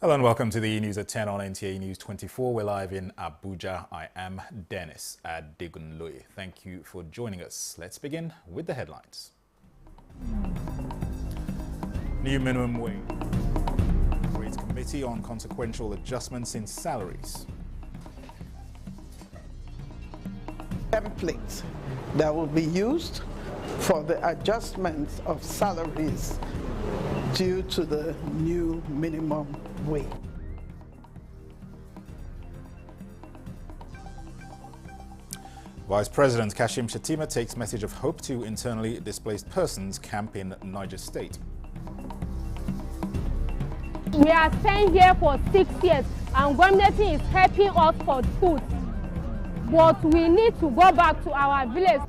Hello and welcome to the news at 10 on Nta News24. We're live in Abuja. I am Dennis Adegunloye. Thank you for joining us. Let's begin with the headlines. New minimum wage. Creates committee on consequential adjustments in salaries. Template that will be used for the adjustment of salaries due to the new minimum wage. Vice President Kashim Shatima takes message of hope to internally displaced persons camp in Niger State. We are staying here for 6 years and government is helping us for food. But we need to go back to our village.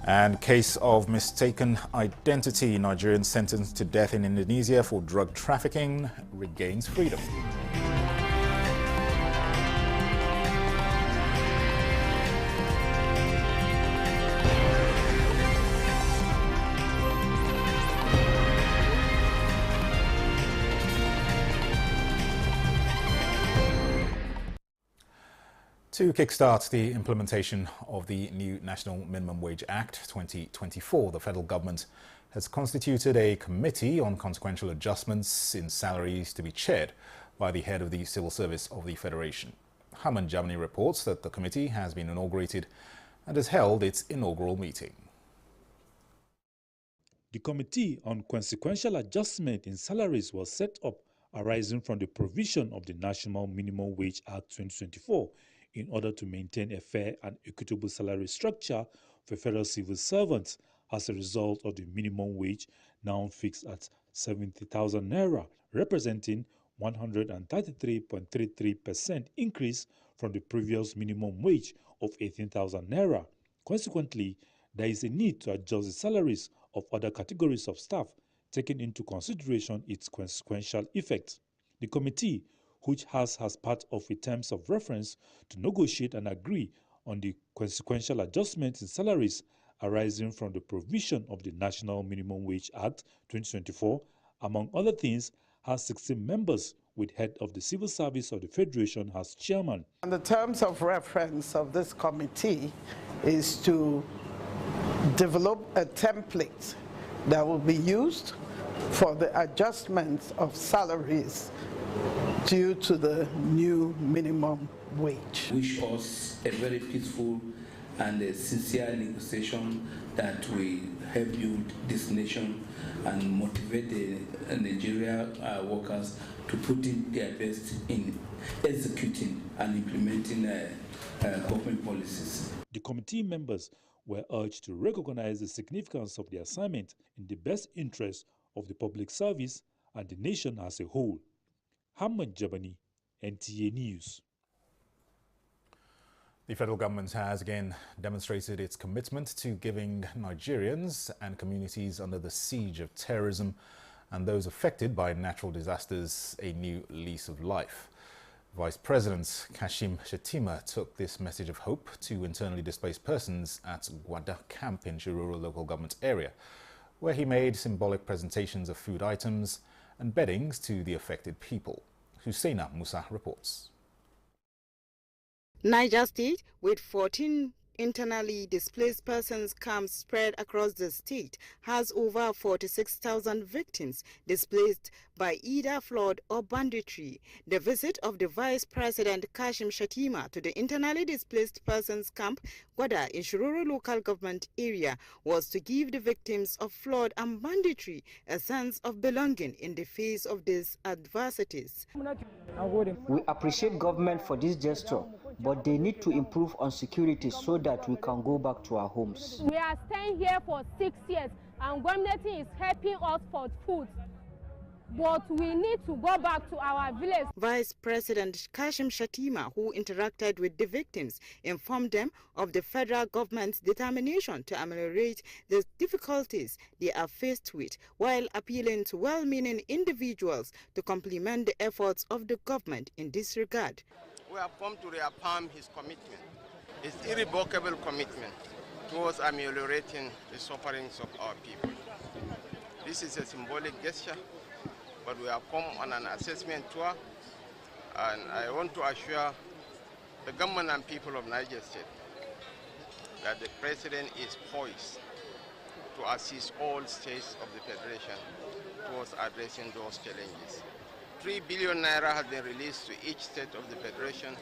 And case of mistaken identity. Nigerian sentenced to death in Indonesia for drug trafficking regains freedom. To kickstart the implementation of the new National Minimum Wage Act 2024, the federal government has constituted a committee on consequential adjustments in salaries to be chaired by the head of the Civil Service of the Federation. Haman Germany reports that the committee has been inaugurated and has held its inaugural meeting. The Committee on Consequential Adjustment in Salaries was set up arising from the provision of the National Minimum Wage Act 2024 in order to maintain a fair and equitable salary structure for federal civil servants as a result of the minimum wage now fixed at 70,000 naira, representing 133.33% increase from the previous minimum wage of 18,000 naira. Consequently, there is a need to adjust the salaries of other categories of staff, taking into consideration its consequential effect. The committee, which has as part of its terms of reference to negotiate and agree on the consequential adjustments in salaries arising from the provision of the National Minimum Wage Act 2024, among other things, has 16 members with head of the Civil Service of the Federation as chairman. And the terms of reference of this committee is to develop a template that will be used for the adjustment of salaries due to the new minimum wage. Wish us a very peaceful and a sincere negotiation that will help build this nation and motivate the Nigeria workers to put in their best in executing and implementing government policies. The committee members were urged to recognize the significance of the assignment in the best interest of the public service and the nation as a whole. Haman Germany, Nta News. The federal government has again demonstrated its commitment to giving Nigerians and communities under the siege of terrorism and those affected by natural disasters a new lease of life. Vice President Kashim Shatima took this message of hope to internally displaced persons at Gwada Camp in Shiroro local government area, where he made symbolic presentations of food items and beddings to the affected people. Husseina Musa reports. Niger State, with 14 internally displaced persons camps spread across the state, has over 46,000 victims displaced by either flood or banditry. The visit of the Vice President Kashim Shatima to the internally displaced persons camp Gwada in Shiroro local government area was to give the victims of flood and banditry a sense of belonging in the face of these adversities. We appreciate government for this gesture, but they need to improve on security so that we can go back to our homes. We are staying here for 6 years and government is helping us for food. But we need to go back to our village. Vice President Kashim Shatima, who interacted with the victims, informed them of the federal government's determination to ameliorate the difficulties they are faced with, while appealing to well-meaning individuals to complement the efforts of the government in this regard. We have come to reaffirm his commitment, his irrevocable commitment towards ameliorating the sufferings of our people. This is a symbolic gesture, but we have come on an assessment tour, and I want to assure the government and people of Niger State that the President is poised to assist all states of the Federation towards addressing those challenges. 3 billion naira has been released to each state of the Federation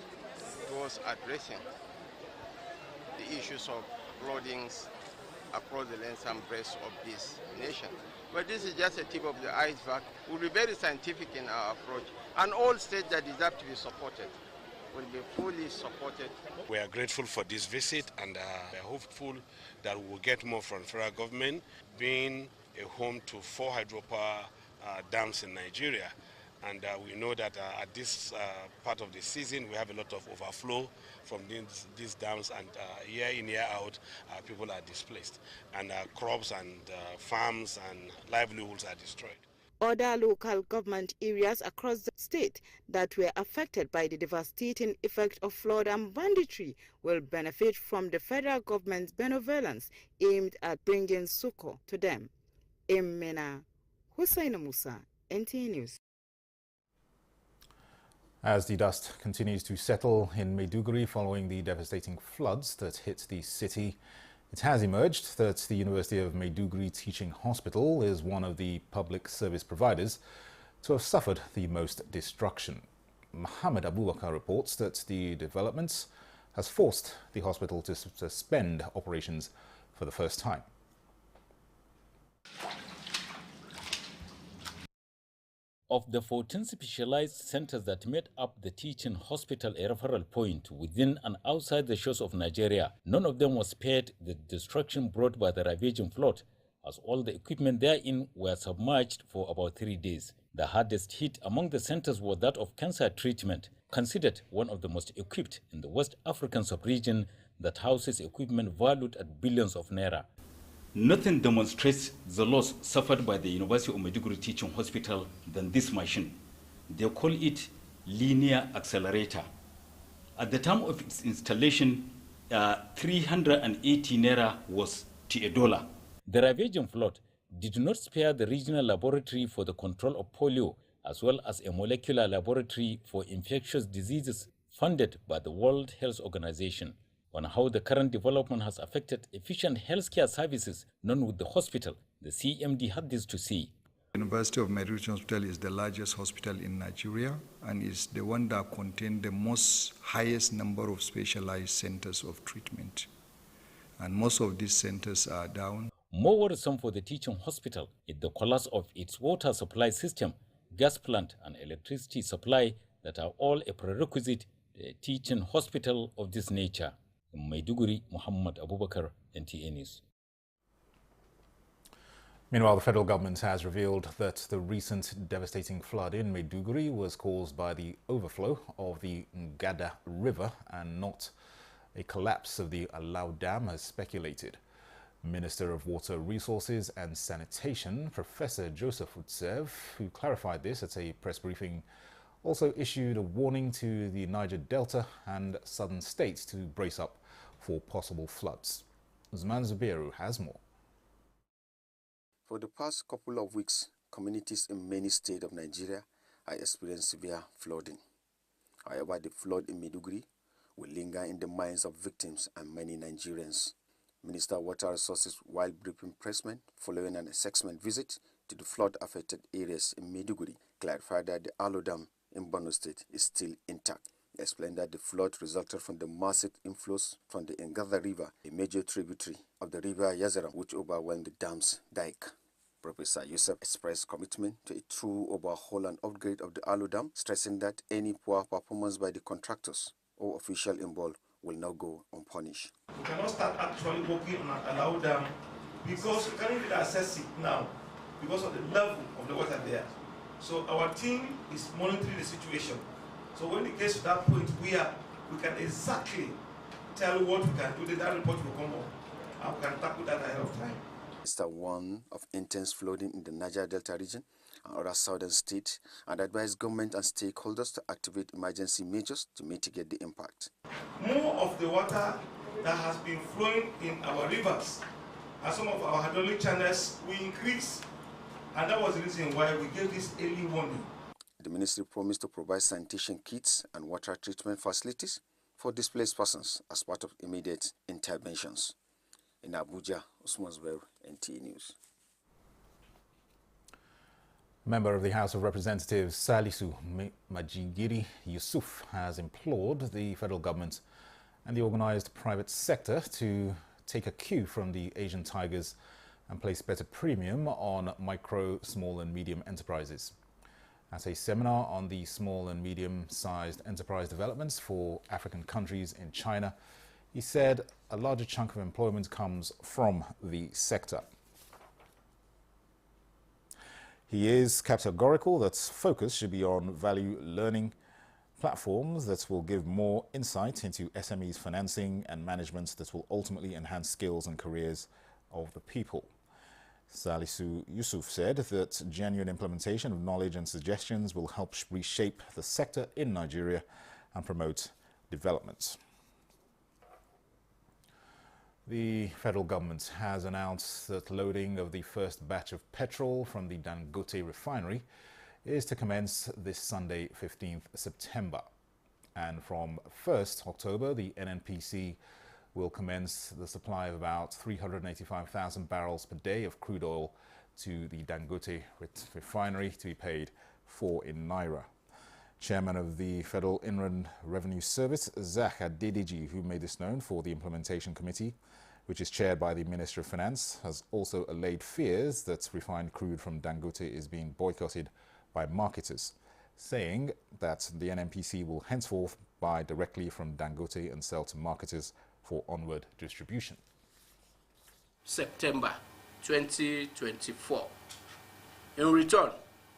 towards addressing the issues of floodings across the length and breadth of this nation. But this is just a tip of the iceberg. We'll be very scientific in our approach, and all states that deserve to be supported will be fully supported. We are grateful for this visit, and we are hopeful that we will get more from the federal government, being a home to 4 hydropower dams in Nigeria. And we know that at this part of the season, we have a lot of overflow from these dams, and year in, year out, people are displaced. And crops and farms and livelihoods are destroyed. Other local government areas across the state that were affected by the devastating effect of flood and banditry will benefit from the federal government's benevolence aimed at bringing succor to them. In Minna, Hussein Musa, Nta News. As the dust continues to settle in Maiduguri following the devastating floods that hit the city, it has emerged that the University of Maiduguri Teaching Hospital is one of the public service providers to have suffered the most destruction. Mohammed Abubakar reports that the developments has forced the hospital to suspend operations for the first time. Of the 14 specialized centers that made up the teaching hospital a referral point within and outside the shores of Nigeria, none of them was spared the destruction brought by the ravaging flood, as all the equipment therein were submerged for about 3 days. The hardest hit among the centers was that of cancer treatment, considered one of the most equipped in the West African sub-region that houses equipment valued at billions of naira. Nothing demonstrates the loss suffered by the University of Maiduguri Teaching Hospital than this machine. They call it linear accelerator. At the time of its installation, 380 naira was to $1. The ravaging flood did not spare the regional laboratory for the control of polio, as well as a molecular laboratory for infectious diseases funded by the World Health Organization. On how the current development has affected efficient healthcare services known with the hospital, the CMD had this to say. The University of Maiduguri Hospital is the largest hospital in Nigeria and is the one that contains the highest number of specialized centers of treatment. And most of these centers are down. More worrisome for the teaching hospital is the collapse of its water supply system, gas plant and electricity supply that are all a prerequisite to a teaching hospital of this nature. In Maiduguri, Muhammad Abubakar, Nta News. Meanwhile, the federal government has revealed that the recent devastating flood in Maiduguri was caused by the overflow of the Ngada River and not a collapse of the Alau Dam as speculated. Minister of Water Resources and Sanitation, Professor Joseph Utsev, who clarified this at a press briefing, also issued a warning to the Niger Delta and southern states to brace up for possible floods. Usman Zubairu has more. For the past couple of weeks, communities in many states of Nigeria are experiencing severe flooding. However, the flood in Maiduguri will linger in the minds of victims and many Nigerians. Minister of Water Resources, while briefing pressmen following an assessment visit to the flood-affected areas in Maiduguri, clarified that the Alau Dam in Borno State is still intact. He explained that the flood resulted from the massive inflows from the Ngada River, a major tributary of the river Yazara, which overwhelmed the dam's dike. Professor Yusuf expressed commitment to a true overhaul and upgrade of the Alau Dam, stressing that any poor performance by the contractors or officials involved will not go unpunished. We cannot start actually working on an Alau Dam because we can't even assess it now because of the level of the water there. So our team is monitoring the situation. So when it gets to that point where we can exactly tell what we can do, then that report will come up and we can tackle that ahead of time. It's the one of intense flooding in the Niger Delta region and other southern states, and advised government and stakeholders to activate emergency measures to mitigate the impact. More of the water that has been flowing in our rivers and some of our hydraulic channels will increase. And that was the reason why we gave this early warning. The ministry promised to provide sanitation kits and water treatment facilities for displaced persons as part of immediate interventions. In Abuja, Usman Zubair, Nta News. Member of the House of Representatives Salisu Majigiri Yusuf has implored the federal government and the organized private sector to take a cue from the Asian tigers and place better premium on micro, small and medium enterprises. At a seminar on the small and medium-sized enterprise developments for African countries in China, he said a larger chunk of employment comes from the sector. He is categorical that focus should be on value learning platforms that will give more insight into SMEs financing and management that will ultimately enhance skills and careers of the people. Salisu Yusuf said that genuine implementation of knowledge and suggestions will help reshape the sector in Nigeria and promote development. The federal government has announced that loading of the first batch of petrol from the Dangote Refinery is to commence this Sunday, 15th September. And from 1st October, the NNPC will commence the supply of about 385,000 barrels per day of crude oil to the Dangote Refinery to be paid for in Naira. Chairman of the Federal Inland Revenue Service, Zach Adediji, who made this known for the Implementation Committee, which is chaired by the Minister of Finance, has also allayed fears that refined crude from Dangote is being boycotted by marketers, saying that the NNPC will henceforth buy directly from Dangote and sell to marketers for onward distribution. September 2024. In return,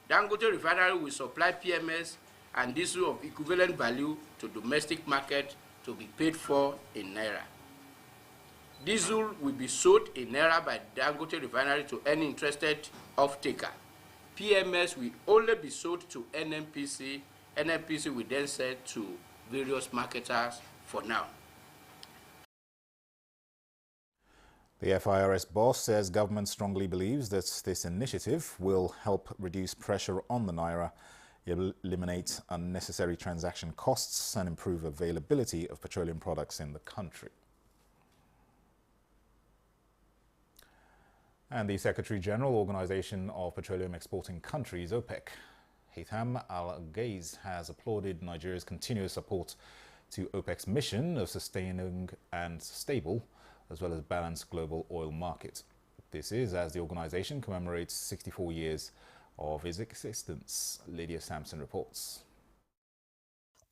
Dangote Refinery will supply PMS and diesel of equivalent value to domestic market to be paid for in Naira. Diesel will be sold in Naira by Dangote Refinery to any interested off-taker. PMS will only be sold to NNPC. NNPC will then sell to various marketers for now. The FIRS boss says government strongly believes that this initiative will help reduce pressure on the Naira, eliminate unnecessary transaction costs and improve availability of petroleum products in the country. And the Secretary General Organization of Petroleum Exporting Countries, OPEC, Haitham Al-Ghaiz, has applauded Nigeria's continuous support to OPEC's mission of sustaining and stable as well as balanced global oil market. This is as the organization commemorates 64 years of its existence. Lydia Sampson reports.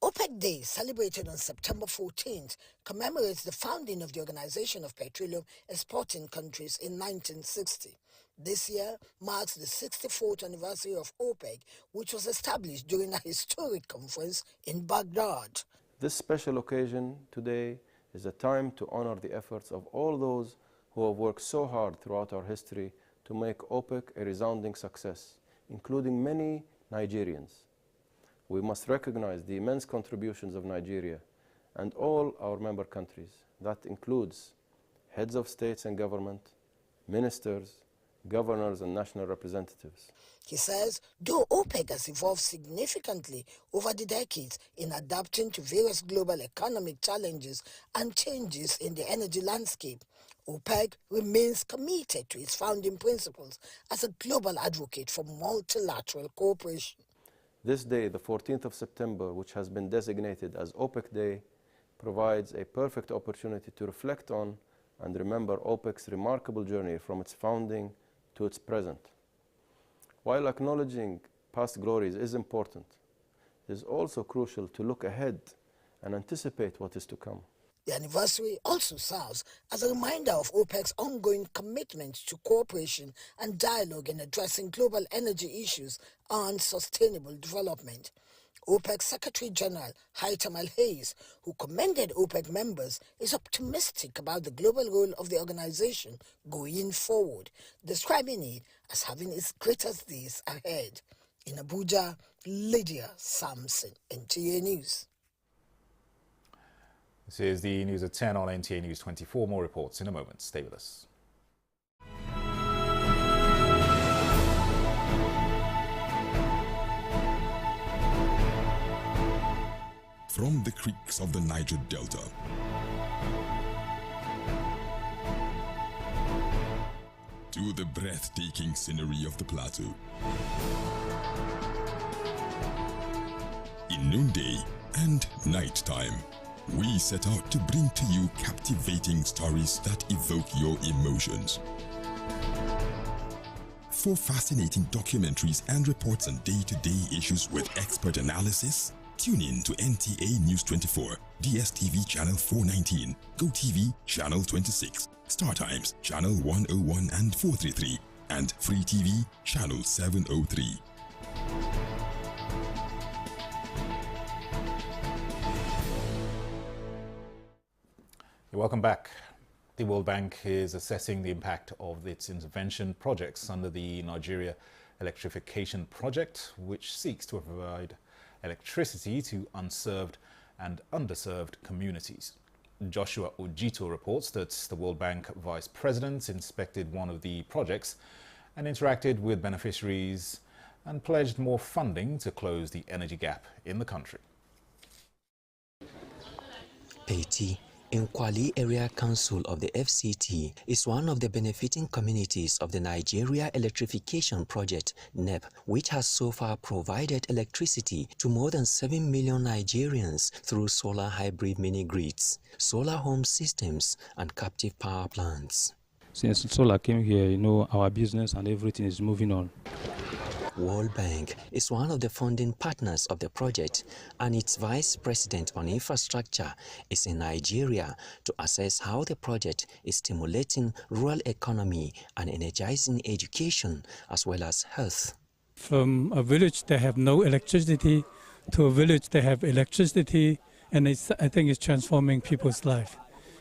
OPEC Day, celebrated on September 14th, commemorates the founding of the Organization of Petroleum Exporting Countries in 1960. This year marks the 64th anniversary of OPEC, which was established during a historic conference in Baghdad. This special occasion today is a time to honor the efforts of all those who have worked so hard throughout our history to make OPEC a resounding success, including many Nigerians. We must recognize the immense contributions of Nigeria and all our member countries. That includes heads of states and government, ministers, governors and national representatives. He says, though OPEC has evolved significantly over the decades in adapting to various global economic challenges and changes in the energy landscape, OPEC remains committed to its founding principles as a global advocate for multilateral cooperation. This day, the 14th of September, which has been designated as OPEC Day, provides a perfect opportunity to reflect on and remember OPEC's remarkable journey from its founding to its present. While acknowledging past glories is important, it is also crucial to look ahead and anticipate what is to come. The anniversary also serves as a reminder of OPEC's ongoing commitment to cooperation and dialogue in addressing global energy issues and sustainable development. OPEC Secretary General Haitham Al-Ghaiz, who commended OPEC members, is optimistic about the global role of the organization going forward, describing it as having its greatest days ahead. In Abuja, Lydia Sampson, Nta News. This is the news at 10 on Nta News24. More reports in a moment. Stay with us. from the creeks of the Niger Delta to the breathtaking scenery of the plateau. In noonday and nighttime, we set out to bring to you captivating stories that evoke your emotions. For fascinating documentaries and reports on day-to-day issues with expert analysis, tune in to Nta News24, DSTV channel 419, GoTV channel 26, StarTimes channel 101 and 433, and Free TV channel 703. Welcome back. The World Bank is assessing the impact of its intervention projects under the Nigeria Electrification Project, which seeks to provide electricity to unserved and underserved communities. Joshua Ojito reports that the World Bank Vice President inspected one of the projects and interacted with beneficiaries and pledged more funding to close the energy gap in the country. Peti in Kwali Area Council of the FCT is one of the benefiting communities of the Nigeria Electrification Project, NEP, which has so far provided electricity to more than 7 million Nigerians through solar hybrid mini-grids, solar home systems, and captive power plants. Since solar came here, you know, our business and everything is moving on. World Bank is one of the funding partners of the project, and its vice president on infrastructure is in Nigeria to assess how the project is stimulating rural economy and energizing education as well as health. From a village they have no electricity to a village they have electricity, and I think it's transforming people's life.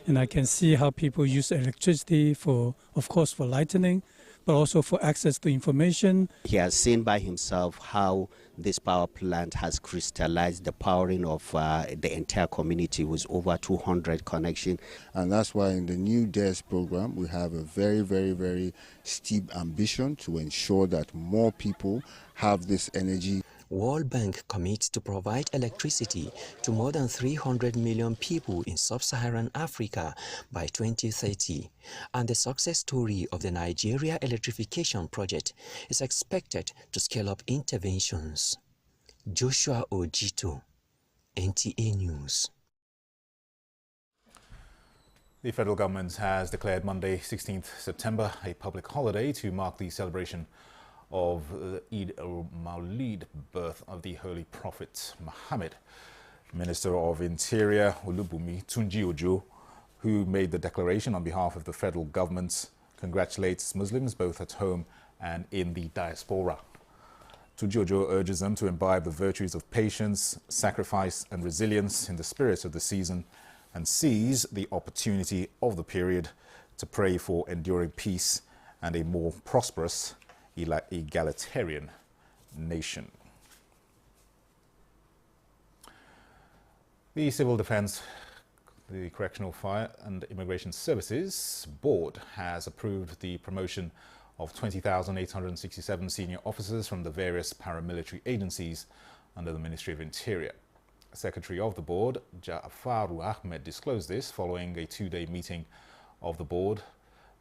And I can see how people use electricity for, of course, for lightening, but also for access to information. He has seen by himself how this power plant has crystallized the powering of the entire community with over 200 connections. And that's why in the new DES program, we have a very, very, very steep ambition to ensure that more people have this energy. World Bank commits to provide electricity to more than 300 million people in sub-Saharan Africa by 2030. And the success story of the Nigeria Electrification Project is expected to scale up interventions. Joshua Ojito, NTA News. The federal government has declared Monday, 16th September, a public holiday to mark the celebration of the Eid al-Mawlid, birth of the Holy Prophet Muhammad. Minister of Interior Olubunmi Tunji-Ojo, who made the declaration on behalf of the federal government, congratulates Muslims both at home and in the diaspora. Tunji-Ojo urges them to imbibe the virtues of patience, sacrifice and resilience in the spirit of the season and seize the opportunity of the period to pray for enduring peace and a more prosperous egalitarian nation. The Civil Defense, the Correctional Fire and Immigration Services Board has approved the promotion of 20,867 senior officers from the various paramilitary agencies under the Ministry of Interior. Secretary of the board, Ja'faru Ahmed, disclosed this following a two-day meeting of the board,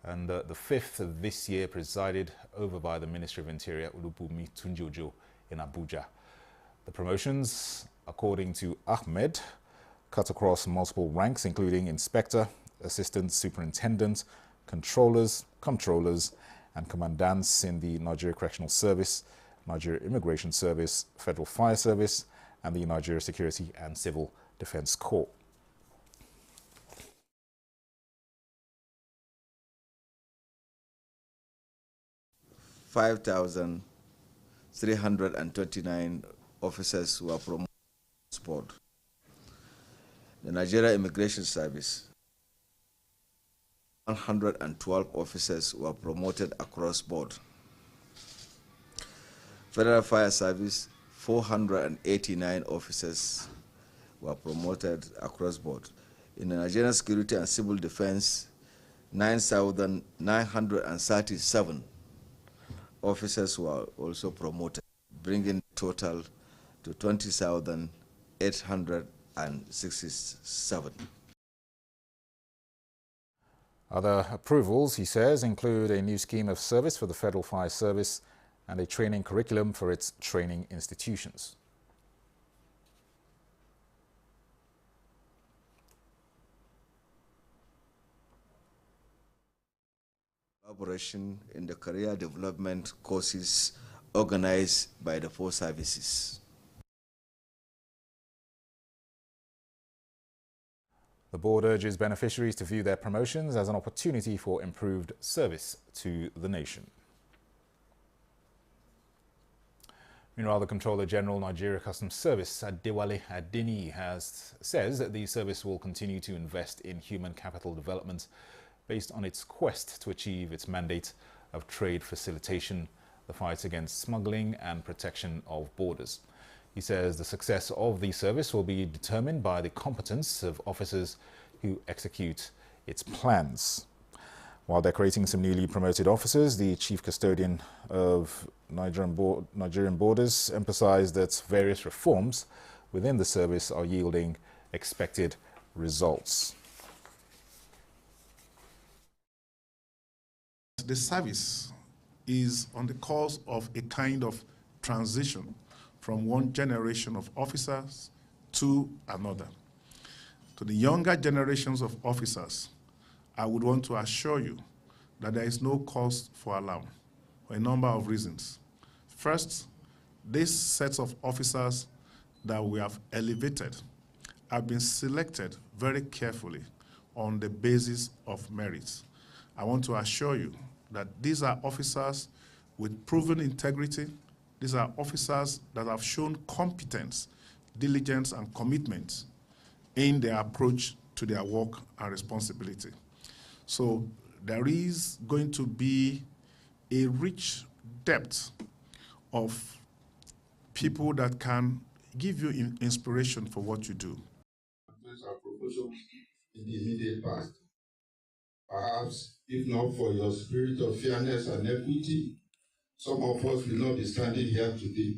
and the fifth of this year, presided over by the Ministry of Interior, Olubunmi Tunji-Ojo, in Abuja. The promotions, according to Ahmed, cut across multiple ranks, including inspector, assistant superintendent, controllers, comptrollers, and commandants in the Nigeria Correctional Service, Nigeria Immigration Service, Federal Fire Service, and the Nigeria Security and Civil Defense Corps. (5,329) officers were promoted across board. The Nigeria Immigration Service, 112 officers were promoted across board. Federal Fire Service, 489 officers were promoted across board. In the Nigerian Security and Civil Defense, 9,937 officers were also promoted, bringing the total to 20,805 1967. Other approvals, he says, include a new scheme of service for the Federal Fire Service and a training curriculum for its training institutions. Collaboration in the career development courses organized by the four services. The board urges beneficiaries to view their promotions as an opportunity for improved service to the nation. Meanwhile, the Controller General Nigeria Customs Service, Adewale Adeni, says that the service will continue to invest in human capital development based on its quest to achieve its mandate of trade facilitation, the fight against smuggling and protection of borders. He says the success of the service will be determined by the competence of officers who execute its plans. While decorating some newly promoted officers, the chief custodian of Nigerian borders emphasized that various reforms within the service are yielding expected results. The service is on the course of a kind of transition from one generation of officers to another. To the younger generations of officers, I would want to assure you that there is no cause for alarm for a number of reasons. First, these sets of officers that we have elevated have been selected very carefully on the basis of merit. I want to assure you that these are officers with proven integrity. These are officers that have shown competence, diligence, and commitment in their approach to their work and responsibility. So there is going to be a rich depth of people that can give you inspiration for what you do. Our proposals in the immediate past. Perhaps, if not for your spirit of fairness and equity, some of us will not be standing here today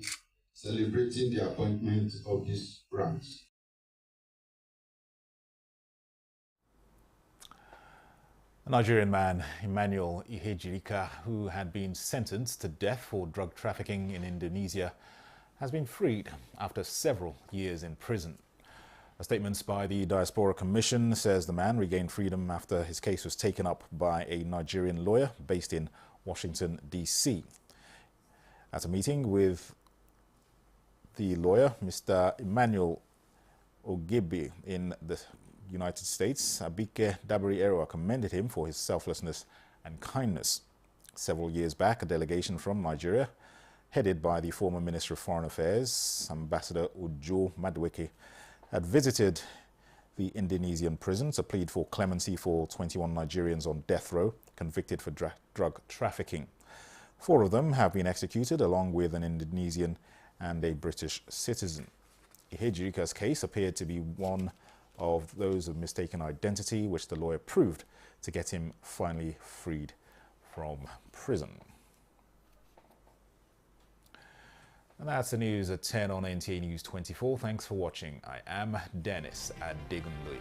celebrating the appointment of these ranks. A Nigerian man, Emmanuel Ihejirika, who had been sentenced to death for drug trafficking in Indonesia, has been freed after several years in prison. A statement by the Diaspora Commission says the man regained freedom after his case was taken up by a Nigerian lawyer based in Washington, D.C. At a meeting with the lawyer, Mr. Emmanuel Ogebe in the United States, Abike Dabiri-Eroa commended him for his selflessness and kindness. Several years back, a delegation from Nigeria, headed by the former Minister of Foreign Affairs, Ambassador Ujo Madueke, had visited the Indonesian prison to plead for clemency for 21 Nigerians on death row convicted for drug trafficking. 4 of them have been executed, along with an Indonesian and a British citizen. Ihejirika's case appeared to be one of those of mistaken identity, which the lawyer proved to get him finally freed from prison. And that's the news at 10 on Nta News 24. Thanks for watching. I am Dennis Adegunle.